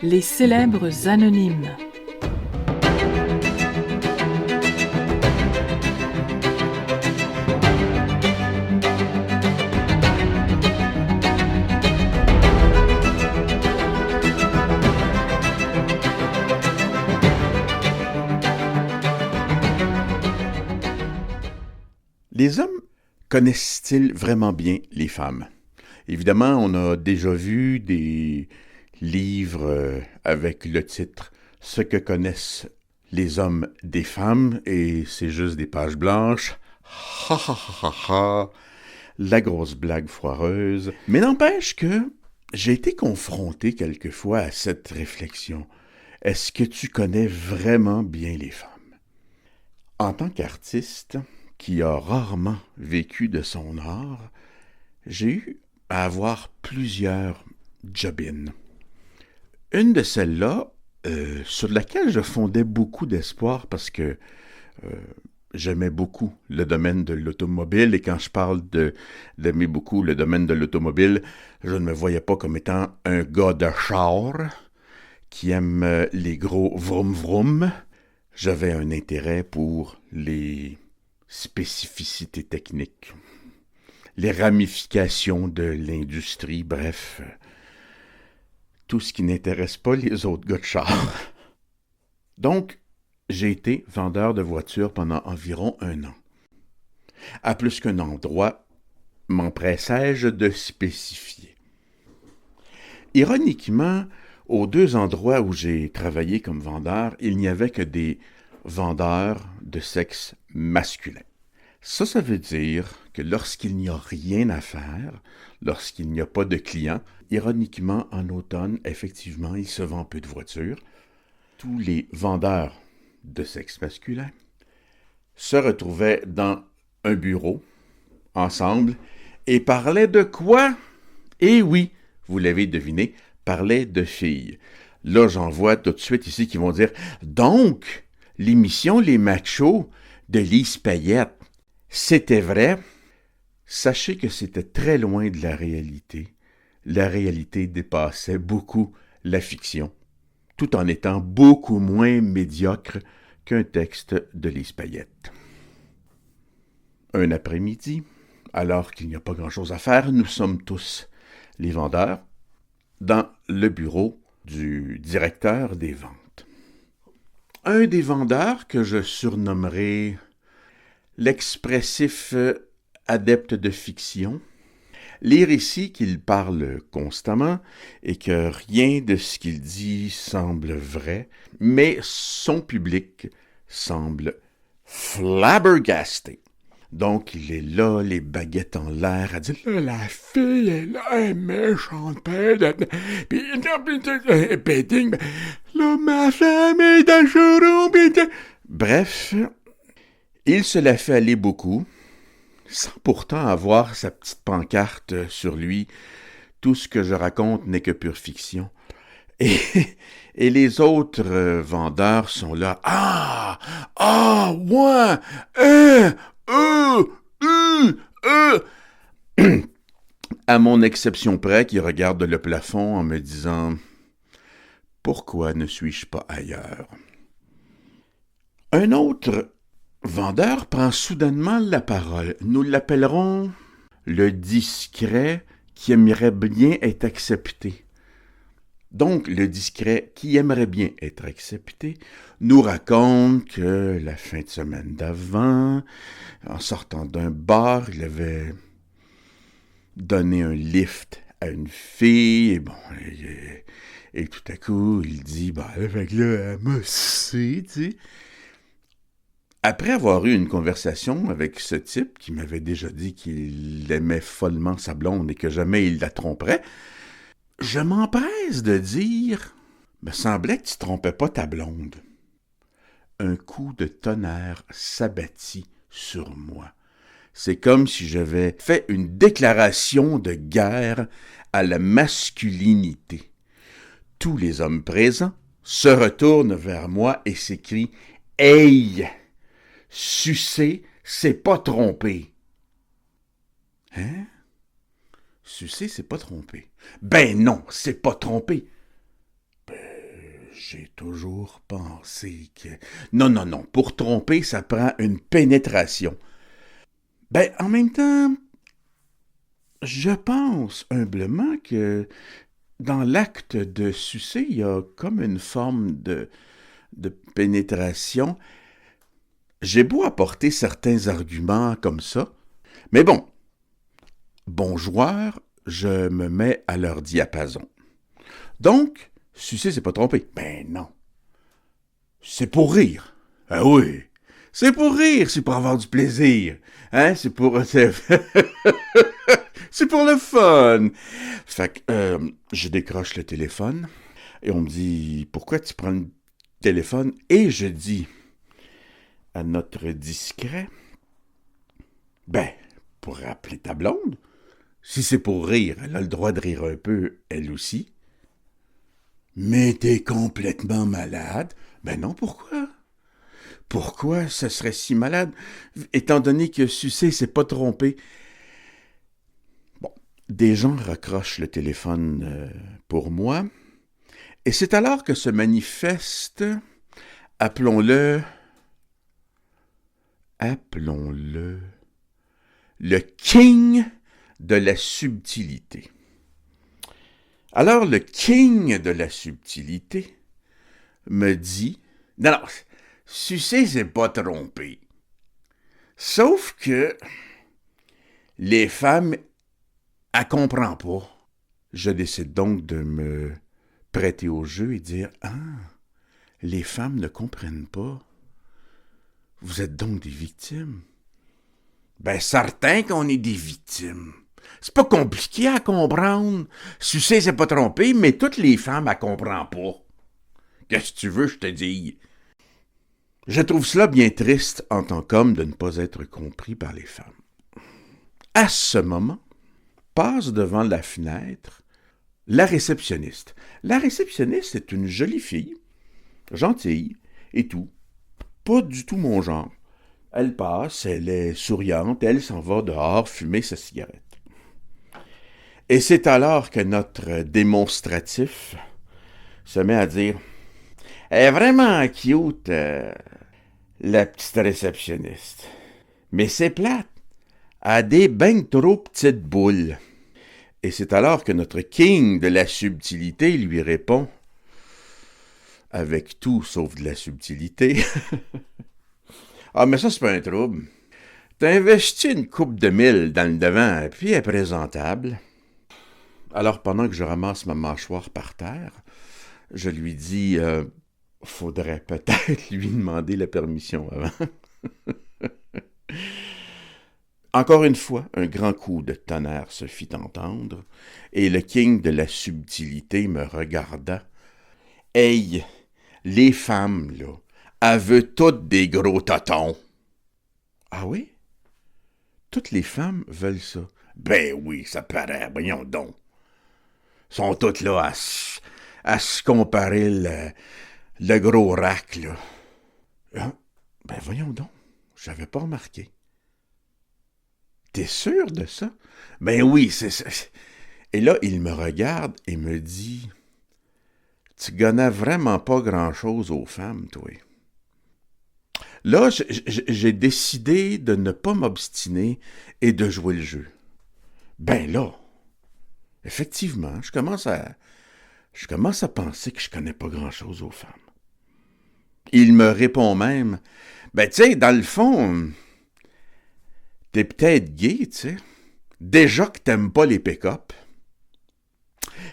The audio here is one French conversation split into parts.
Les célèbres anonymes. Les hommes connaissent-ils vraiment bien les femmes? Évidemment, on a déjà vu des livres avec le titre « Ce que connaissent les hommes des femmes » et c'est juste des pages blanches. Ha ha ha ha ha! La grosse blague foireuse. Mais n'empêche que j'ai été confronté quelquefois à cette réflexion. Est-ce que tu connais vraiment bien les femmes? En tant qu'artiste qui a rarement vécu de son art, j'ai eu à avoir plusieurs job-ins. Une de celles-là, sur laquelle je fondais beaucoup d'espoir parce que j'aimais beaucoup le domaine de l'automobile, et quand je parle d'aimer beaucoup le domaine de l'automobile, je ne me voyais pas comme étant un gars de char qui aime les gros vroom-vroom. J'avais un intérêt pour les spécificités techniques, les ramifications de l'industrie, bref, tout ce qui n'intéresse pas les autres gars de char. Donc, j'ai été vendeur de voitures pendant environ 1 an. À plus qu'un endroit, m'empressai-je de spécifier. Ironiquement, aux 2 endroits où j'ai travaillé comme vendeur, il n'y avait que des vendeurs de sexe masculin. Ça veut dire que lorsqu'il n'y a rien à faire, lorsqu'il n'y a pas de clients, ironiquement, en automne, effectivement, il se vend peu de voitures. Tous les vendeurs de sexe masculin se retrouvaient dans un bureau, ensemble, et parlaient de quoi? Eh oui, vous l'avez deviné, parlaient de filles. Là, j'en vois tout de suite ici qui vont dire « Donc, l'émission Les Machos de Lise Payette, c'était vrai? » Sachez que c'était très loin de la réalité. La réalité dépassait beaucoup la fiction, tout en étant beaucoup moins médiocre qu'un texte de Lise Payette. Un après-midi, alors qu'il n'y a pas grand-chose à faire, nous sommes tous les vendeurs dans le bureau du directeur des ventes. Un des vendeurs que je surnommerai l'expressif adepte de fiction, lire ici qu'il parle constamment et que rien de ce qu'il dit semble vrai, mais son public semble flabbergasté. Donc, il est là, les baguettes en l'air, à dire « Là, la fille est là, elle est méchante, puis là, ma femme est dans le showroom, bref, il se la fait aller beaucoup, sans pourtant avoir sa petite pancarte sur lui. Tout ce que je raconte n'est que pure fiction. Et les autres vendeurs sont là. Ah! Ah! Ouais! À mon exception près, qui regarde le plafond en me disant « Pourquoi ne suis-je pas ailleurs? » Un autre vendeur prend soudainement la parole. Nous l'appellerons le discret qui aimerait bien être accepté. Donc, le discret qui aimerait bien être accepté nous raconte que la fin de semaine d'avant, en sortant d'un bar, il avait donné un lift à une fille, et bon, et tout à coup, il dit, fait que là, elle m'a sucé, tu sais. Après avoir eu une conversation avec ce type qui m'avait déjà dit qu'il aimait follement sa blonde et que jamais il la tromperait, je m'empresse de dire « Me semblait que tu trompais pas ta blonde. » Un coup de tonnerre s'abattit sur moi. C'est comme si j'avais fait une déclaration de guerre à la masculinité. Tous les hommes présents se retournent vers moi et s'écrient « Hey! Sucer, c'est pas tromper. » Hein? Sucé, c'est pas tromper. Ben non, c'est pas tromper. J'ai toujours pensé que... Non, non, non, pour tromper, ça prend une pénétration. Ben, en même temps, je pense humblement que dans l'acte de sucer, il y a comme une forme de pénétration. J'ai beau apporter certains arguments comme ça, mais bon joueur, je me mets à leur diapason. Donc, sucer, c'est pas tromper. Ben non. C'est pour rire. Ah oui. C'est pour rire, c'est pour avoir du plaisir. Hein, c'est pour... c'est pour le fun. Fait que je décroche le téléphone et on me dit, pourquoi tu prends le téléphone? Et je dis à notre discret, ben, pour rappeler ta blonde. Si c'est pour rire, elle a le droit de rire un peu, elle aussi. Mais t'es complètement malade. Ben non, pourquoi? Pourquoi ce serait si malade, étant donné que sucer, c'est pas tromper? Bon, des gens raccrochent le téléphone pour moi, et c'est alors que se manifeste, appelons-le, le king de la subtilité. Alors le king de la subtilité me dit, non, sucer, c'est pas tromper. Sauf que les femmes, elles comprennent pas. Je décide donc de me prêter au jeu et dire, ah, les femmes ne comprennent pas. Vous êtes donc des victimes. Ben, certain qu'on est des victimes. C'est pas compliqué à comprendre. Sucer, c'est pas tromper, mais toutes les femmes, elles comprennent pas. Qu'est-ce que tu veux, je te dis? Je trouve cela bien triste en tant qu'homme de ne pas être compris par les femmes. À ce moment, passe devant la fenêtre la réceptionniste. La réceptionniste est une jolie fille, gentille et tout. Pas du tout mon genre. Elle passe, elle est souriante, elle s'en va dehors fumer sa cigarette. Et c'est alors que notre démonstratif se met à dire « Elle est vraiment cute, la petite réceptionniste. Mais c'est plate. Elle a des ben trop petites boules. » Et c'est alors que notre king de la subtilité lui répond, avec tout sauf de la subtilité, « Ah, mais ça, c'est pas un trouble. T'as investi une coupe de mille dans le devant, puis elle est présentable. » Alors, pendant que je ramasse ma mâchoire par terre, je lui dis, faudrait peut-être lui demander la permission avant. Encore une fois, un grand coup de tonnerre se fit entendre, et le king de la subtilité me regarda. « Hey, les femmes, là, elles veulent toutes des gros totons. »« Ah oui? Toutes les femmes veulent ça. »« Ben oui, ça paraît, voyons donc. Sont toutes là à se comparer le gros rack, là. »« Ah, ben voyons donc, j'avais pas remarqué. »« T'es sûr de ça? »« Ben oui, c'est ça. » Et là, il me regarde et me dit, « Tu connais vraiment pas grand-chose aux femmes, toi. » Là, j'ai décidé de ne pas m'obstiner et de jouer le jeu. Ben là, effectivement, je commence à penser que je connais pas grand-chose aux femmes. Il me répond même, « Ben tu sais, dans le fond, t'es peut-être gay, tu sais. Déjà que t'aimes pas les pick-up. »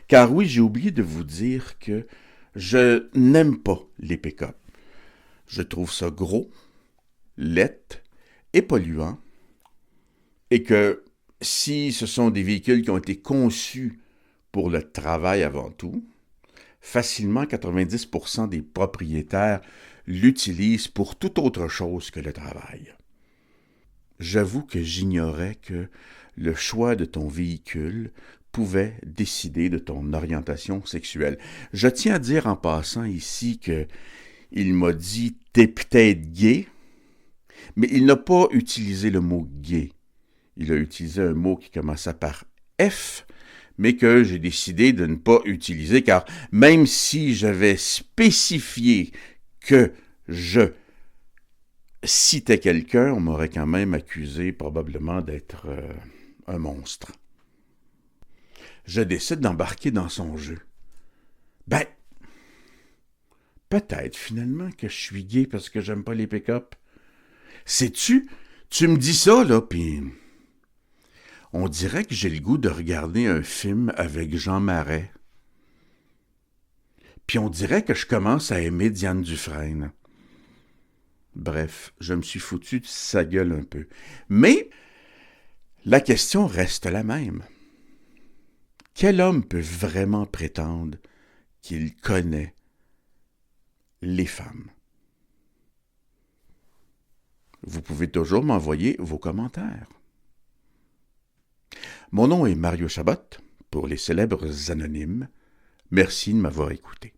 Car oui, j'ai oublié de vous dire que je n'aime pas les pick-up. Je trouve ça gros, laid et polluant, et que si ce sont des véhicules qui ont été conçus pour le travail avant tout, facilement 90% des propriétaires l'utilisent pour toute autre chose que le travail. J'avoue que j'ignorais que le choix de ton véhicule pouvait décider de ton orientation sexuelle. Je tiens à dire en passant ici que il m'a dit « t'es peut-être gay », mais il n'a pas utilisé le mot « gay ». Il a utilisé un mot qui commençait par « F, mais que j'ai décidé de ne pas utiliser, car même si j'avais spécifié que je citais quelqu'un, on m'aurait quand même accusé probablement d'être un monstre. Je décide d'embarquer dans son jeu. Ben, peut-être finalement que je suis gay parce que j'aime pas les pick-up. Sais-tu, tu me dis ça, là, pis on dirait que j'ai le goût de regarder un film avec Jean Marais. Puis on dirait que je commence à aimer Diane Dufresne. Bref, je me suis foutu de sa gueule un peu. Mais la question reste la même. Quel homme peut vraiment prétendre qu'il connaît les femmes? Vous pouvez toujours m'envoyer vos commentaires. Mon nom est Mario Chabot, pour les célèbres anonymes. Merci de m'avoir écouté.